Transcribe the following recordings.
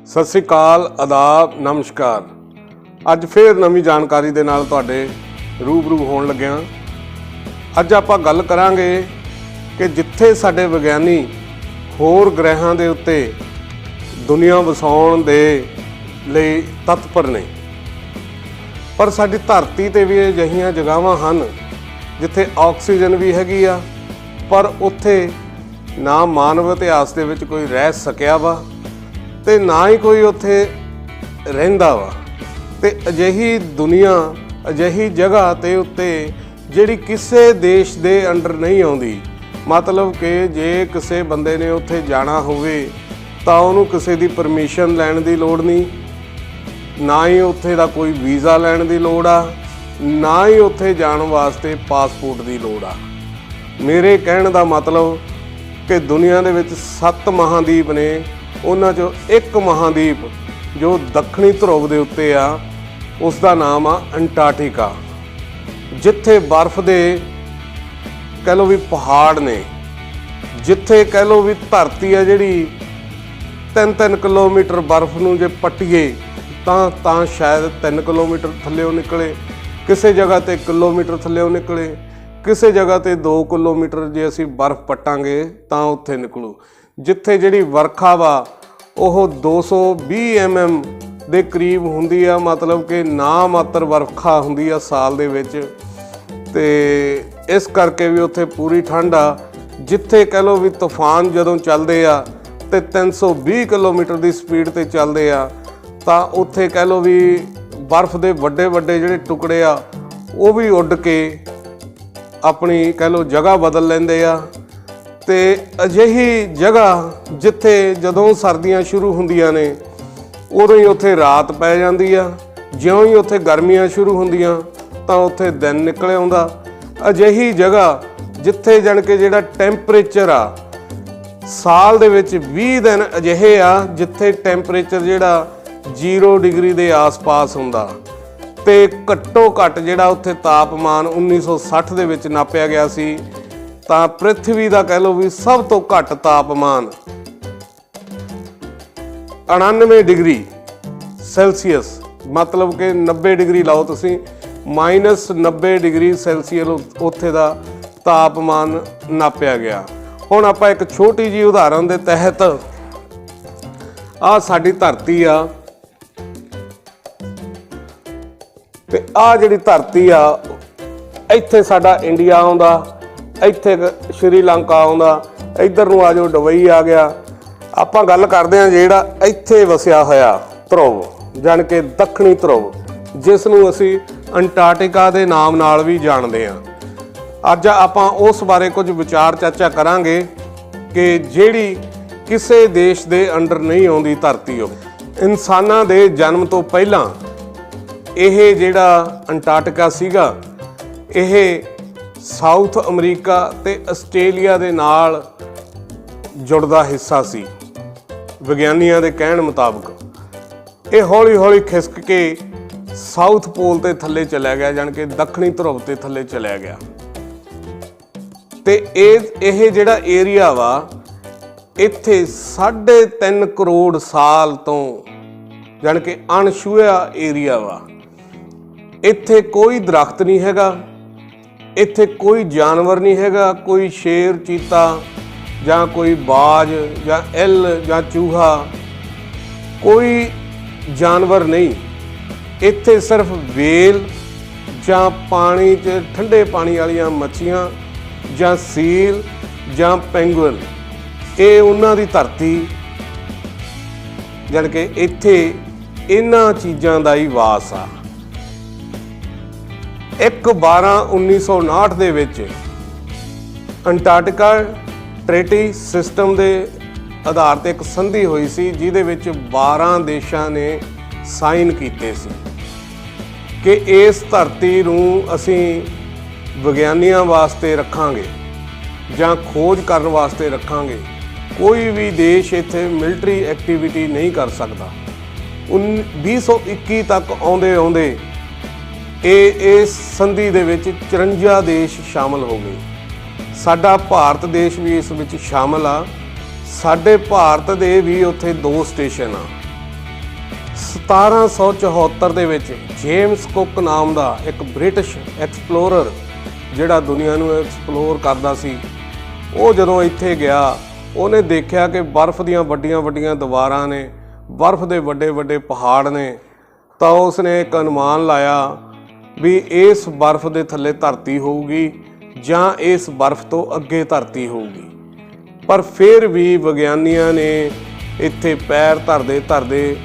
सत श्री अकाल, आदाब, नमस्कार। अज फिर नवी जानकारी दे नाल तुहाडे रूबरू होण लग्या। अज आपां गल करांगे कि जिथे साडे विग्यानी होर ग्रहां दे उत्ते दुनिया वसाउण दे लई तत्पर ने, पर साडी धरती ते भी अजिहियां जगहां हन जिथे ऑक्सीजन भी हैगी आ, पर उत्थे ना मानव इतिहास दे विच कोई रह सकिया वा ते ना ही कोई उत्थे रहिंदा वा। ते अजिही दुनिया, अजिही जगह ते उत्ते जिहड़ी किसी देश दे अंडर नहीं आउंदी, मतलब कि जे किसी बंदे ने उत्थे जाना होवे तां उहनूं किसी दी परमिशन लैण दी लोड़ नहीं, ना ही उत्थे दा कोई वीज़ा लैण दी लोड़ आ, ना ही उत्थे जाण वास्ते पासपोर्ट दी लोड़ आ। मेरे कहण दा मतलब कि दुनिया दे विच 7 महादीप ने, उन्हां चों एक महादीप जो दक्षिणी ध्रुव दे उत्ते आ, उस दा नाम आ अंटार्कटिका, जिथे बर्फ दे कह लो भी पहाड़ ने, जिथे कह लो भी धरती आ जिहड़ी 3-3 किलोमीटर बर्फ नूं जे पट्टीए तां शायद 3 किलोमीटर थल्लेओ निकले, किसी जगह ते किलोमीटर थल्लेओ निकले, किसी जगह ते 2 किलोमीटर जे असीं बर्फ पट्टांगे तां उत्थे निकलू। जिथे जिहड़ी वर्खा वा ओह 220 mm ਦੇ ਕਰੀਬ ਹੁੰਦੀ ਆ, मतलब कि ना मात्र वर्खा ਹੁੰਦੀ ਆ साल ਦੇ ਵਿੱਚ, ਤੇ ਇਸ ਕਰਕੇ ਵੀ ਉੱਥੇ ਪੂਰੀ ਠੰਡ ਆ। ਜਿੱਥੇ ਕਹਿ ਲਓ ਵੀ ਤੂਫਾਨ ਜਦੋਂ ਚੱਲਦੇ ਆ ਤੇ 320 ਕਿਲੋਮੀਟਰ ਦੀ ਸਪੀਡ ਤੇ ਚੱਲਦੇ ਆ, ਤਾਂ ਉੱਥੇ ਕਹਿ ਲਓ ਵੀ ਬਰਫ਼ ਦੇ ਵੱਡੇ ਵੱਡੇ ਜਿਹੜੇ ਟੁਕੜੇ ਆ ਉਹ ਵੀ ਉੱਡ ਕੇ ਆਪਣੀ ਕਹਿ ਲਓ ਜਗ੍ਹਾ ਬਦਲ ਲੈਂਦੇ ਆ। ਤੇ ਅਜਿਹੀ ਜਗ੍ਹਾ ਜਿੱਥੇ ਜਦੋਂ ਸਰਦੀਆਂ ਸ਼ੁਰੂ ਹੁੰਦੀਆਂ ਨੇ ਉਦੋਂ ਹੀ ਉੱਥੇ ਰਾਤ ਪੈ ਜਾਂਦੀ ਆ, ਜਿਉਂ ਹੀ ਉੱਥੇ ਗਰਮੀਆਂ ਸ਼ੁਰੂ ਹੁੰਦੀਆਂ ਤਾਂ ਉੱਥੇ ਦਿਨ ਨਿਕਲ ਆਉਂਦਾ। ਅਜਿਹੀ ਜਗ੍ਹਾ ਜਿੱਥੇ ਜਾਣ ਕੇ ਜਿਹੜਾ ਟੈਂਪਰੇਚਰ ਆ ਸਾਲ ਦੇ ਵਿੱਚ 20 ਦਿਨ ਅਜਿਹੇ ਆ ਜਿੱਥੇ ਟੈਂਪਰੇਚਰ ਜਿਹੜਾ 0 ਡਿਗਰੀ ਦੇ ਆਸ-ਪਾਸ ਹੁੰਦਾ, ਤੇ ਘੱਟੋ ਘੱਟ ਜਿਹੜਾ ਉੱਥੇ ਤਾਪਮਾਨ 1960 ਦੇ ਵਿੱਚ ਨਾਪਿਆ ਗਿਆ ਸੀ, ਤਾਂ ਪ੍ਰਿਥਵੀ ਦਾ ਕਹਿ ਲਓ ਵੀ ਸਭ ਤੋਂ ਘੱਟ ਤਾਪਮਾਨ 99 ਡਿਗਰੀ ਸੈਲਸੀਅਸ, मतलब कि 90 डिग्री लाओ तुसीं, -90 डिग्री सैल्सीਅਸ ਉੱਥੇ ਦਾ ਤਾਪਮਾਨ ਨਾਪਿਆ ਗਿਆ। ਹੁਣ ਆਪਾਂ ਇੱਕ ਛੋਟੀ ਜਿਹੀ ਉਦਾਹਰਨ ਦੇ ਤਹਿਤ ਆਹ ਸਾਡੀ ਧਰਤੀ ਆ, ਤੇ ਆਹ ਜਿਹੜੀ ਧਰਤੀ ਆ ਇੱਥੇ ਸਾਡਾ ਇੰਡੀਆ ਆਉਂਦਾ, ਇੱਥੇ ਸ਼੍ਰੀਲੰਕਾ ਆਉਂਦਾ, ਇੱਧਰ ਨੂੰ ਆ ਜਾਓ ਦੁਬਈ ਆ ਗਿਆ। ਆਪਾਂ ਗੱਲ ਕਰਦੇ ਹਾਂ ਜਿਹੜਾ ਇੱਥੇ ਵਸਿਆ ਹੋਇਆ ਧਰੁਵ, ਜਾਣੀ ਕਿ ਦੱਖਣੀ ਧਰੁਵ, ਜਿਸ ਨੂੰ ਅਸੀਂ ਅੰਟਾਰਕਟਿਕਾ ਦੇ ਨਾਮ ਨਾਲ ਵੀ ਜਾਣਦੇ ਹਾਂ। ਅੱਜ ਆਪਾਂ ਉਸ ਬਾਰੇ ਕੁਝ ਵਿਚਾਰ ਚਰਚਾ ਕਰਾਂਗੇ ਕਿ ਜਿਹੜੀ ਕਿਸੇ ਦੇਸ਼ ਦੇ ਅੰਡਰ ਨਹੀਂ ਆਉਂਦੀ ਧਰਤੀ ਉਹ। ਇਨਸਾਨਾਂ ਦੇ ਜਨਮ ਤੋਂ ਪਹਿਲਾਂ ਇਹ ਜਿਹੜਾ ਅੰਟਾਰਕਟਿਕਾ ਸੀਗਾ, ਇਹ ਸਾਊਥ ਅਮਰੀਕਾ ਤੇ ਆਸਟ੍ਰੇਲੀਆ ਦੇ ਨਾਲ ਜੁੜਦਾ ਹਿੱਸਾ ਸੀ। ਵਿਗਿਆਨੀਆਂ ਦੇ ਕਹਿਣ ਮੁਤਾਬਕ ਇਹ ਹੌਲੀ ਹੌਲੀ ਖਿਸਕ ਕੇ ਸਾਊਥ ਪੋਲ ਤੇ ਥੱਲੇ ਚਲਿਆ ਗਿਆ, ਜਾਣੀ ਕਿ ਦੱਖਣੀ ਧਰੁਵ ਤੇ ਥੱਲੇ ਚਲਿਆ ਗਿਆ। ਤੇ ਇਹ ਜਿਹੜਾ ਏਰੀਆ ਵਾ ਇੱਥੇ 3.5 ਕਰੋੜ ਸਾਲ ਤੋਂ ਜਾਣੀ ਕਿ ਅਣਛੂਹਿਆ ਏਰੀਆ ਵਾ। ਇੱਥੇ ਕੋਈ ਦਰਖਤ ਨਹੀਂ ਹੈਗਾ, ਇੱਥੇ ਕੋਈ ਜਾਨਵਰ ਨਹੀਂ ਹੈਗਾ, ਕੋਈ ਸ਼ੇਰ, ਚੀਤਾ ਜਾਂ ਕੋਈ ਬਾਜ ਜਾਂ ਇੱਲ ਜਾਂ ਚੂਹਾ, ਕੋਈ ਜਾਨਵਰ ਨਹੀਂ। ਇੱਥੇ ਸਿਰਫ ਵੇਲ ਜਾਂ ਪਾਣੀ 'ਚ ਠੰਡੇ ਪਾਣੀ ਵਾਲੀਆਂ ਮੱਛੀਆਂ ਜਾਂ ਸੀਲ ਜਾਂ ਪੈਂਗੁਇਨ, ਇਹ ਉਹਨਾਂ ਦੀ ਧਰਤੀ, ਜਾਣੀ ਕਿ ਇੱਥੇ ਇਹਨਾਂ ਚੀਜ਼ਾਂ ਦਾ ਹੀ ਵਾਸ ਆ। 1/12/1959 ਦੇ ਵਿੱਚ ਅੰਟਾਰਕਟਿਕਾ ਟ੍ਰੀਟੀ ਸਿਸਟਮ ਦੇ ਆਧਾਰ ਤੇ ਇੱਕ ਸੰਧੀ ਹੋਈ ਸੀ, ਜਿਹਦੇ ਵਿੱਚ 12 ਦੇਸ਼ਾਂ ਨੇ ਸਾਈਨ ਕੀਤੇ ਸੀ ਕਿ ਇਸ ਧਰਤੀ ਨੂੰ ਅਸੀਂ ਵਿਗਿਆਨੀਆਂ ਵਾਸਤੇ ਰੱਖਾਂਗੇ ਜਾਂ ਖੋਜ ਕਰਨ ਵਾਸਤੇ ਰੱਖਾਂਗੇ। ਕੋਈ ਵੀ ਦੇਸ਼ ਇੱਥੇ ਮਿਲਟਰੀ ਐਕਟੀਵਿਟੀ ਨਹੀਂ ਕਰ ਸਕਦਾ। 2021 ਤੱਕ ਆਉਂਦੇ ਆਉਂਦੇ ਇਸ ਸੰਧੀ ਦੇ ਵਿੱਚ 54 ਦੇਸ਼ ਸ਼ਾਮਲ ਹੋ ਗਏ। ਸਾਡਾ ਭਾਰਤ ਦੇਸ਼ ਵੀ ਇਸ ਵਿੱਚ ਸ਼ਾਮਲ ਆ। ਸਾਡੇ ਭਾਰਤ ਦੇ ਵੀ ਉੱਥੇ 2 ਸਟੇਸ਼ਨ ਆ, 1774 ਦੇ ਵਿੱਚ ਜੇਮਸ ਕੁੱਕ ਨਾਮ ਦਾ ਇੱਕ ਬ੍ਰਿਟਿਸ਼ ਐਕਸਪਲੋਰਰ ਜਿਹੜਾ ਦੁਨੀਆ ਨੂੰ ਐਕਸਪਲੋਰ ਕਰਦਾ ਸੀ, ਉਹ ਜਦੋਂ ਇੱਥੇ ਗਿਆ ਉਹਨੇ ਦੇਖਿਆ ਕਿ ਬਰਫ਼ ਦੀਆਂ ਵੱਡੀਆਂ ਵੱਡੀਆਂ ਦੀਵਾਰਾਂ ਨੇ, ਬਰਫ਼ ਦੇ ਵੱਡੇ ਵੱਡੇ ਪਹਾੜ ਨੇ। ਤਾਂ ਉਸਨੇ ਇੱਕ ਅਨੁਮਾਨ ਲਾਇਆ ਵੀ ਇਸ ਬਰਫ਼ ਦੇ ਥੱਲੇ ਧਰਤੀ ਹੋਊਗੀ ਜਾਂ ਇਸ ਬਰਫ਼ ਤੋਂ ਅੱਗੇ ਧਰਤੀ ਹੋਊਗੀ। ਪਰ ਫਿਰ ਵੀ ਵਿਗਿਆਨੀਆਂ ਨੇ ਇੱਥੇ ਪੈਰ ਧਰਦੇ ਧਰਦੇ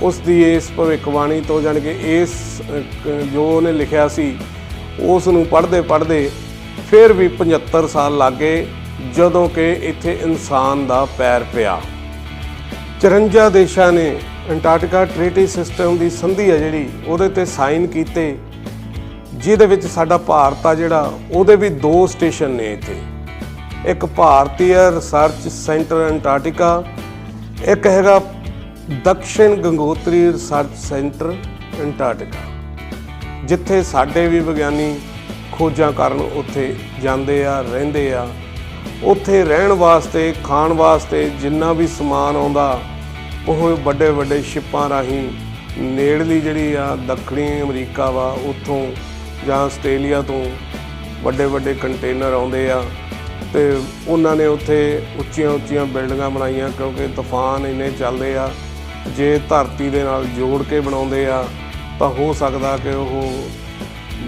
ਉਸ ਦੀ ਇਸ ਭਵਿੱਖਬਾਣੀ ਤੋਂ, ਜਾਣੀ ਕਿ ਇਸ ਜੋ ਉਹਨੇ ਲਿਖਿਆ ਸੀ ਉਸ ਨੂੰ ਪੜ੍ਹਦੇ ਪੜ੍ਹਦੇ ਫਿਰ ਵੀ 75 ਸਾਲ ਲੱਗ ਗਏ ਜਦੋਂ ਕਿ ਇੱਥੇ ਇਨਸਾਨ ਦਾ ਪੈਰ ਪਿਆ। 54 ਦੇਸ਼ਾਂ ਨੇ ਅੰਟਾਰਕਟਿਕਾ ਟ੍ਰੀਟੀ ਸਿਸਟਮ ਦੀ ਸੰਧੀ ਹੈ ਜਿਹੜੀ ਉਹਦੇ 'ਤੇ ਸਾਈਨ ਕੀਤੇ, ਜਿਹਦੇ ਵਿੱਚ ਸਾਡਾ ਭਾਰਤ ਆ ਜਿਹੜਾ ਉਹਦੇ ਵੀ 2 ਸਟੇਸ਼ਨ ਨੇ ਇੱਥੇ। ਇੱਕ ਭਾਰਤੀ ਰਿਸਰਚ ਸੈਂਟਰ ਅੰਟਾਰਕਟਿਕਾ, ਇੱਕ ਹੈਗਾ ਦਕਸ਼ਿਣ ਗੰਗੋਤਰੀ ਰਿਸਰਚ ਸੈਂਟਰ ਅੰਟਾਰਕਟਿਕਾ, ਜਿੱਥੇ ਸਾਡੇ ਵੀ ਵਿਗਿਆਨੀ ਖੋਜਾਂ ਕਰਨ ਉੱਥੇ ਜਾਂਦੇ ਆ, ਰਹਿੰਦੇ ਆ। ਉੱਥੇ ਰਹਿਣ ਵਾਸਤੇ, ਖਾਣ ਵਾਸਤੇ ਜਿੰਨਾ ਵੀ ਸਮਾਨ ਆਉਂਦਾ ਉਹ ਵੱਡੇ ਵੱਡੇ ਸ਼ਿਪਾਂ ਰਾਹੀਂ ਨੇੜਲੀ ਜਿਹੜੀ ਆ ਦੱਖਣੀ ਅਮਰੀਕਾ ਵਾ ਉੱਥੋਂ ਜਾਂ ਆਸਟ੍ਰੇਲੀਆ ਤੋਂ ਵੱਡੇ ਵੱਡੇ ਕੰਟੇਨਰ ਆਉਂਦੇ ਆ, ਅਤੇ ਉਹਨਾਂ ਨੇ ਉੱਥੇ ਉੱਚੀਆਂ ਉੱਚੀਆਂ ਬਿਲਡਿੰਗਾਂ ਬਣਾਈਆਂ, ਕਿਉਂਕਿ ਤੂਫਾਨ ਇੰਨੇ ਚੱਲਦੇ ਆ। ਜੇ ਧਰਤੀ ਦੇ ਨਾਲ ਜੋੜ ਕੇ ਬਣਾਉਂਦੇ ਆ ਤਾਂ ਹੋ ਸਕਦਾ ਕਿ ਉਹ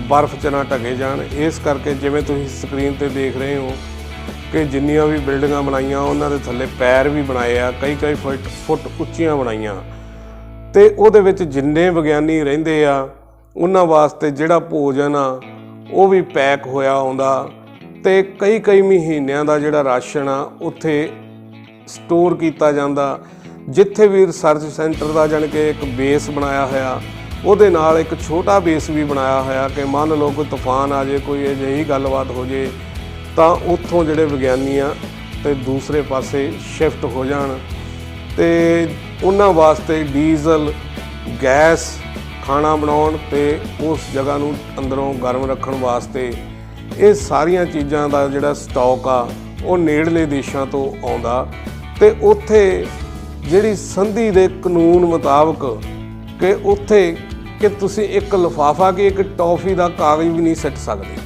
ਬਰਫ਼ 'ਚ ਨਾ ਢਕੇ ਜਾਣ। ਇਸ ਕਰਕੇ ਜਿਵੇਂ ਤੁਸੀਂ ਸਕਰੀਨ 'ਤੇ ਦੇਖ ਰਹੇ ਹੋ ਕਿ ਜਿੰਨੀਆਂ ਵੀ ਬਿਲਡਿੰਗਾਂ ਬਣਾਈਆਂ ਉਹਨਾਂ ਦੇ ਥੱਲੇ ਪੈਰ ਵੀ ਬਣਾਏ ਆ, ਕਈ ਫੁੱਟ ਉੱਚੀਆਂ ਬਣਾਈਆਂ। ਅਤੇ ਉਹਦੇ ਵਿੱਚ ਜਿੰਨੇ ਵਿਗਿਆਨੀ ਰਹਿੰਦੇ ਆ ਉਹਨਾਂ ਵਾਸਤੇ ਜਿਹੜਾ ਭੋਜਨ ਆ ਉਹ ਵੀ ਪੈਕ ਹੋਇਆ ਆਉਂਦਾ, ਅਤੇ ਕਈ ਮਹੀਨਿਆਂ ਦਾ ਜਿਹੜਾ ਰਾਸ਼ਨ ਆ ਉੱਥੇ ਸਟੋਰ ਕੀਤਾ ਜਾਂਦਾ। ਜਿੱਥੇ ਵੀ ਰਿਸਰਚ ਸੈਂਟਰ ਦਾ ਜਾਣੀ ਕਿ ਇੱਕ ਬੇਸ ਬਣਾਇਆ ਹੋਇਆ, ਉਹਦੇ ਨਾਲ ਇੱਕ ਛੋਟਾ ਬੇਸ ਵੀ ਬਣਾਇਆ ਹੋਇਆ ਕਿ ਮੰਨ ਲਓ ਕੋਈ ਤੂਫਾਨ ਆ ਜਾਏ, ਕੋਈ ਅਜਿਹੀ ਗੱਲਬਾਤ ਹੋ ਜੇ ਤਾਂ ਉੱਥੋਂ ਜਿਹੜੇ ਵਿਗਿਆਨੀ ਆ ਅਤੇ ਦੂਸਰੇ ਪਾਸੇ ਸ਼ਿਫਟ ਹੋ ਜਾਣ। ਅਤੇ ਉਹਨਾਂ ਵਾਸਤੇ ਡੀਜ਼ਲ, ਗੈਸ, ਖਾਣਾ ਬਣਾਉਣ ਅਤੇ ਉਸ ਜਗ੍ਹਾ ਨੂੰ ਅੰਦਰੋਂ ਗਰਮ ਰੱਖਣ ਵਾਸਤੇ ਇਹ ਸਾਰੀਆਂ ਚੀਜ਼ਾਂ ਦਾ ਜਿਹੜਾ ਸਟਾਕ ਆ ਉਹ ਨੇੜਲੇ ਦੇਸ਼ਾਂ ਤੋਂ ਆਉਂਦਾ। ਅਤੇ ਉੱਥੇ ਜਿਹੜੀ ਸੰਧੀ ਦੇ ਕਾਨੂੰਨ ਮੁਤਾਬਕ ਕਿ ਉੱਥੇ ਕਿ ਤੁਸੀਂ ਇੱਕ ਲਿਫਾਫਾ ਕਿ ਇੱਕ ਟੌਫੀ ਦਾ ਕਾਗਜ਼ ਵੀ ਨਹੀਂ ਸਿੱਟ ਸਕਦੇ।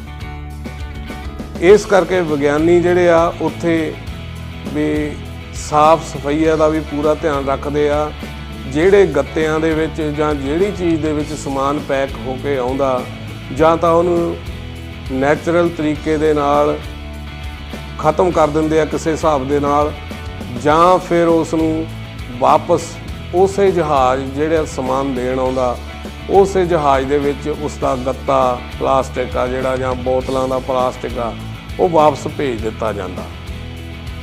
ਇਸ ਕਰਕੇ ਵਿਗਿਆਨੀ ਜਿਹੜੇ ਆ ਉੱਥੇ ਵੀ ਸਾਫ ਸਫਾਈਆਂ ਦਾ ਵੀ ਪੂਰਾ ਧਿਆਨ ਰੱਖਦੇ ਆ। ਜਿਹੜੇ ਗੱਤਿਆਂ ਦੇ ਵਿੱਚ ਜਾਂ ਜਿਹੜੀ ਚੀਜ਼ ਦੇ ਵਿੱਚ ਸਮਾਨ ਪੈਕ ਹੋ ਕੇ ਆਉਂਦਾ, ਜਾਂ ਤਾਂ ਉਹਨੂੰ ਨੈਚੁਰਲ ਤਰੀਕੇ ਦੇ ਨਾਲ ਖ਼ਤਮ ਕਰ ਦਿੰਦੇ ਆ ਕਿਸੇ ਹਿਸਾਬ ਦੇ ਨਾਲ, ਜਾਂ ਫਿਰ ਉਸ ਨੂੰ ਵਾਪਸ ਉਸੇ ਜਹਾਜ਼ ਜਿਹੜਾ ਸਮਾਨ ਦੇਣ ਆਉਂਦਾ ਉਸੇ ਜਹਾਜ਼ ਦੇ ਵਿੱਚ ਉਸ ਦਾ ਗੱਤਾ ਪਲਾਸਟਿਕ ਆ ਜਿਹੜਾ ਜਾਂ ਬੋਤਲਾਂ ਦਾ ਪਲਾਸਟਿਕ ਆ ਉਹ ਵਾਪਸ ਭੇਜ ਦਿੱਤਾ ਜਾਂਦਾ।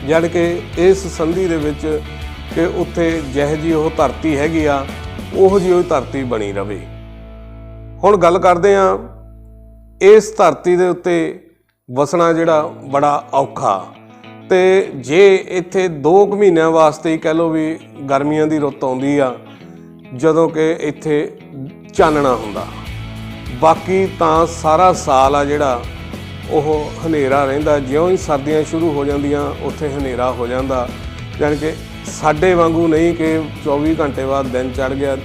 ਜਦ ਕਿ ਇਸ ਸੰਧੀ ਦੇ ਵਿੱਚ ਕਿ ਉੱਥੇ ਜਿਹੋ ਜਿਹੀ ਉਹ ਧਰਤੀ ਹੈਗੀ ਆ ਉਹੋ ਜਿਹੀ ਉਹ ਧਰਤੀ ਬਣੀ ਰਵੇ। ਹੁਣ ਗੱਲ ਕਰਦੇ ਹਾਂ ਇਸ ਧਰਤੀ ਦੇ ਉੱਤੇ ਵਸਣਾ ਜਿਹੜਾ ਬੜਾ ਔਖਾ, ਅਤੇ ਜੇ ਇੱਥੇ 2 ਮਹੀਨਿਆਂ ਵਾਸਤੇ ਹੀ ਕਹਿ ਲਓ ਵੀ ਗਰਮੀਆਂ ਦੀ ਰੁੱਤ ਆਉਂਦੀ ਆ ਜਦੋਂ ਕਿ ਇੱਥੇ ਚਾਨਣਾ ਹੁੰਦਾ, ਬਾਕੀ ਤਾਂ ਸਾਰਾ ਸਾਲ ਆ ਜਿਹੜਾ ਉਹ ਹਨੇਰਾ ਰਹਿੰਦਾ। ਜਿਉਂ ਹੀ ਸਰਦੀਆਂ ਸ਼ੁਰੂ ਹੋ ਜਾਂਦੀਆਂ ਉੱਥੇ ਹਨੇਰਾ ਹੋ ਜਾਂਦਾ, ਜਾਣੀ ਕਿ ਸਾਡੇ ਵਾਂਗੂ ਨਹੀਂ ਕਿ 24 ਘੰਟੇ ਬਾਅਦ ਦਿਨ ਚੜ੍ਹ ਗਿਆ,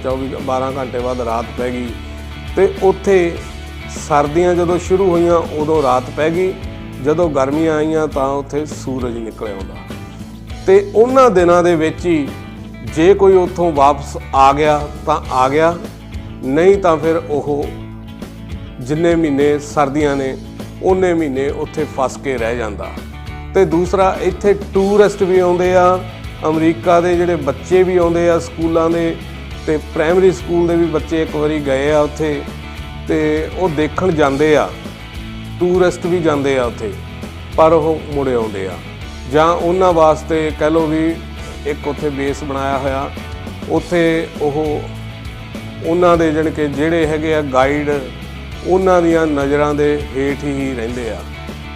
12 ਘੰਟੇ ਬਾਅਦ ਰਾਤ ਪੈ ਗਈ। ਅਤੇ ਉੱਥੇ ਸਰਦੀਆਂ ਜਦੋਂ ਸ਼ੁਰੂ ਹੋਈਆਂ ਉਦੋਂ ਰਾਤ ਪੈ ਗਈ, ਜਦੋਂ ਗਰਮੀਆਂ ਆਈਆਂ ਤਾਂ ਉੱਥੇ ਸੂਰਜ ਨਿਕਲ ਆਉਂਦਾ। ਅਤੇ ਉਹਨਾਂ ਦਿਨਾਂ ਦੇ ਵਿੱਚ ਹੀ ਜੇ ਕੋਈ ਉੱਥੋਂ ਵਾਪਸ ਆ ਗਿਆ ਤਾਂ ਆ ਗਿਆ, ਨਹੀਂ ਤਾਂ ਫਿਰ ਉਹ ਜਿੰਨੇ ਮਹੀਨੇ ਸਰਦੀਆਂ ਨੇ ਉਨੇ ਮਹੀਨੇ ਉੱਥੇ ਫਸ ਕੇ ਰਹਿ ਜਾਂਦਾ। ਅਤੇ ਦੂਸਰਾ ਇੱਥੇ ਟੂਰਿਸਟ ਵੀ ਆਉਂਦੇ ਆ, ਅਮਰੀਕਾ ਦੇ ਜਿਹੜੇ ਬੱਚੇ ਵੀ ਆਉਂਦੇ ਆ ਸਕੂਲਾਂ ਦੇ, ਅਤੇ ਪ੍ਰਾਇਮਰੀ ਸਕੂਲ ਦੇ ਵੀ ਬੱਚੇ ਇੱਕ ਵਾਰੀ ਗਏ ਆ ਉੱਥੇ, ਅਤੇ ਉਹ ਦੇਖਣ ਜਾਂਦੇ ਆ, ਟੂਰਿਸਟ ਵੀ ਜਾਂਦੇ ਆ ਉੱਥੇ, ਪਰ ਉਹ ਮੁੜ ਆਉਂਦੇ ਆ। ਜਾਂ ਉਹਨਾਂ ਵਾਸਤੇ ਕਹਿ ਲਓ ਵੀ ਇੱਕ ਉੱਥੇ ਬੇਸ ਬਣਾਇਆ ਹੋਇਆ, ਉੱਥੇ ਉਹ ਉਹਨਾਂ ਦੇ ਜਾਣੀ ਕਿ ਜਿਹੜੇ ਹੈਗੇ ਆ ਗਾਈਡ ਉਹਨਾਂ ਦੀਆਂ ਨਜ਼ਰਾਂ ਦੇ ਹੇਠ ਹੀ ਰਹਿੰਦੇ ਆ।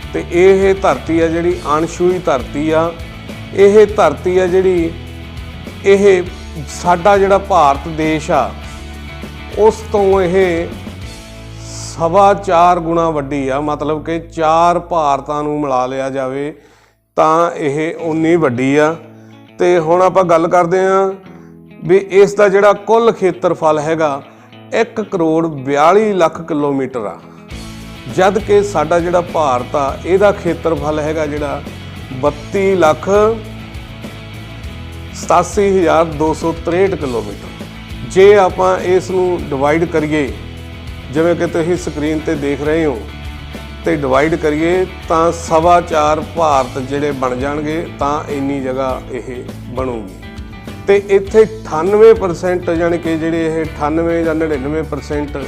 ਅਤੇ ਇਹ ਧਰਤੀ ਆ ਜਿਹੜੀ ਅਣਛੂਹੀ ਧਰਤੀ ਆ। ਇਹ ਧਰਤੀ ਆ ਜਿਹੜੀ ਇਹ ਸਾਡਾ ਜਿਹੜਾ ਭਾਰਤ ਦੇਸ਼ ਆ ਉਸ ਤੋਂ ਇਹ 4.25 ਗੁਣਾ ਵੱਡੀ ਆ, ਮਤਲਬ ਕਿ 4 ਭਾਰਤਾਂ ਨੂੰ ਮਿਲਾ ਲਿਆ ਜਾਵੇ ਤਾਂ ਇਹ ਉਨੀ ਵੱਡੀ ਆ। ਅਤੇ ਹੁਣ ਆਪਾਂ ਗੱਲ ਕਰਦੇ ਹਾਂ ਵੀ ਇਸ ਦਾ ਜਿਹੜਾ ਕੁੱਲ ਖੇਤਰਫਲ ਹੈਗਾ 1 ਕਰੋੜ 42 ਲੱਖ ਕਿਲੋਮੀਟਰ ਆ, ਜਦ ਕਿ ਸਾਡਾ ਜਿਹੜਾ ਭਾਰਤ ਆ ਇਹਦਾ ਖੇਤਰਫਲ ਹੈਗਾ ਜਿਹੜਾ 32 ਲੱਖ 87,263 ਕਿਲੋਮੀਟਰ। ਜੇ ਆਪਾਂ ਇਸ ਨੂੰ ਡਿਵਾਈਡ ਕਰੀਏ, ਜਿਵੇਂ ਕਿ ਤੁਸੀਂ ਸਕਰੀਨ ਤੇ ਦੇਖ ਰਹੇ ਹੋ, ਤੇ ਡਿਵਾਈਡ ਕਰੀਏ ਤਾਂ 4.25 ਭਾਰਤ ਜਿਹੜੇ ਬਣ ਜਾਣਗੇ, ਤਾਂ ਇੰਨੀ ਜਗ੍ਹਾ ਇਹ ਬਣੂਗੀ। ਤੇ ਇੱਥੇ 98% ਯਾਨੀ ਕਿ ਜਿਹੜੇ ਇਹ 98 ਜਾਂ 99%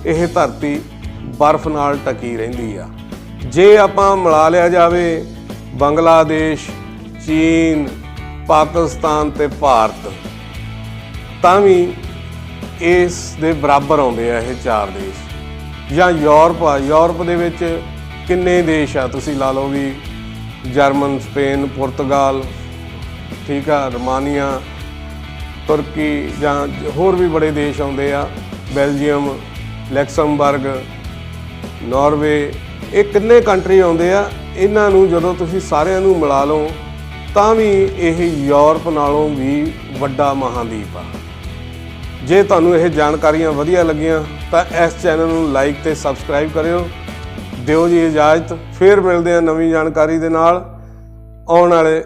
ਇਹ ਧਰਤੀ ਬਰਫ਼ ਨਾਲ ਢਕੀ ਰਹਿੰਦੀ ਆ। ਜੇ ਆਪਾਂ ਮਿਲਾ ਲਿਆ ਜਾਵੇ ਬੰਗਲਾਦੇਸ਼, ਚੀਨ, ਪਾਕਿਸਤਾਨ ਤੇ ਭਾਰਤ, ਤਾਂ ਵੀ ਇਸ ਦੇ ਬਰਾਬਰ ਆਉਂਦੇ ਆ ਇਹ 4 ਦੇਸ਼। ਜਾਂ ਯੂਰਪ ਆ, ਯੂਰਪ ਦੇ ਵਿੱਚ ਕਿੰਨੇ ਦੇਸ਼ ਆ, ਤੁਸੀਂ ਲਾ ਲਓ ਵੀ ਜਰਮਨ, ਸਪੇਨ, ਪੁਰਤਗਾਲ, ਠੀਕ ਆ, ਰੋਮਾਨੀਆ, ਤੁਰਕੀ, ਜਾਂ ਹੋਰ ਵੀ ਬੜੇ ਦੇਸ਼ ਆਉਂਦੇ ਆ, ਬੈਲਜੀਅਮ, ਲੈਕਸਮਬਰਗ, ਨਾਰਵੇ, ਇਹ ਕਿੰਨੇ ਕੰਟਰੀ ਆਉਂਦੇ ਆ। ਇਹਨਾਂ ਨੂੰ ਜਦੋਂ ਤੁਸੀਂ ਸਾਰਿਆਂ ਨੂੰ ਮਿਲਾ ਲਓ ਤਾਂ ਵੀ ਇਹ ਯੂਰਪ ਨਾਲੋਂ ਵੀ ਵੱਡਾ ਮਹਾਂਦੀਪ ਆ। ਜੇ ਤੁਹਾਨੂੰ ਇਹ ਜਾਣਕਾਰੀਆਂ ਵਧੀਆ ਲੱਗੀਆਂ ਤਾਂ ਇਸ ਚੈਨਲ ਨੂੰ ਲਾਈਕ ਤੇ ਸਬਸਕ੍ਰਾਈਬ ਕਰਿਓ। ਦਿਓ ਜੀ ਇਜਾਜ਼ਤ, ਫਿਰ ਮਿਲਦੇ ਹਾਂ ਨਵੀਂ ਜਾਣਕਾਰੀ ਦੇ ਨਾਲ ਆਉਣ ਵਾਲੇ